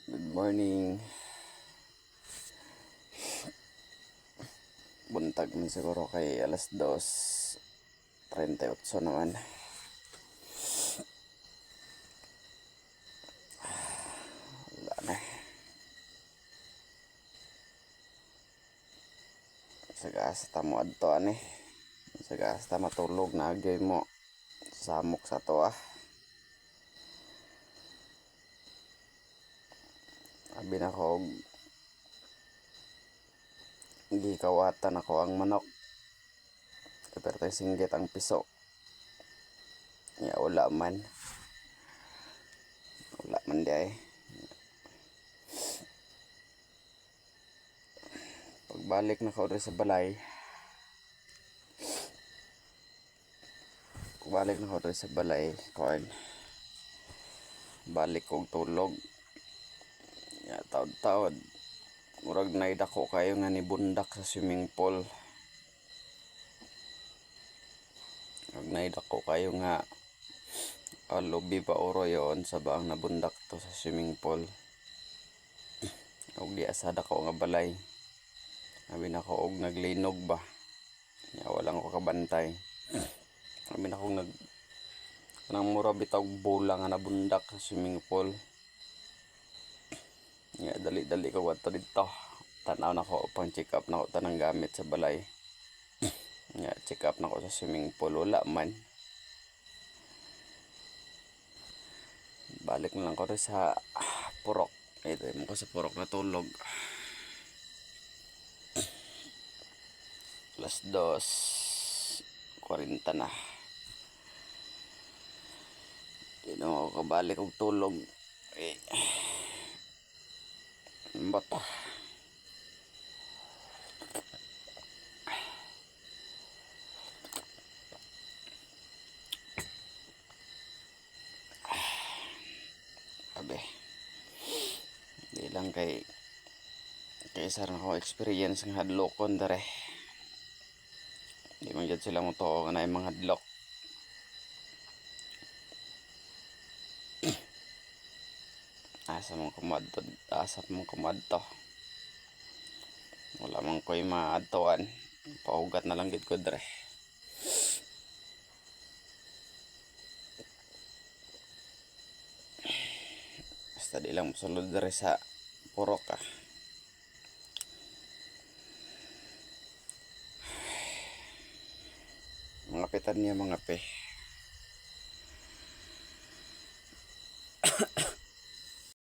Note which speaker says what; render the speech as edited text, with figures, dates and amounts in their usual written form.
Speaker 1: Good morning. Buntag man siguro kay alas 2:38 naman. Wala na. Sagas ta mo adto ani. Sagas ta matulog na agay mo. Samok sa to Abi na ko hindi kawatan ako ang manok. Pero tayo singgit ang piso. Ya wala man. Wala man di ay. Pagbalik na ko rin sa balay. Balik kong tulog. Ya taod-taod. Murag naidako kayo nga ni bundak sa swimming pool. Murag naidako kayo nga lubi pa oro yon sa baang nabundak to sa swimming pool. Og di asada ko nga balay. Abi na ko og naglinog ba. Ya walang ko kabantay. Abi na ko nang mura bitaw bola nga nabundak sa swimming pool. Ya dali-dali ko wato dito. Tanaw na ko pang check up na ko tanang gamit sa balay. Ya check up na ko sa swimming pool, wala man. Balik na lang ko rin sa purok. Ito mo ko sa purok na tulog. Alas 2:40 na. Di na ako kabalik og tulog. Bata. Abe. Di lang kay isa rin ako experience ng hadlokon dere. Di man dyan sila mo to na yung mga hadlok. Asa mong kumadto. Wala man ko'y maadtoan. Paugat na lang gid ko dere. Basta di lang musulod dere sa purok Mga pitan niya mga pe.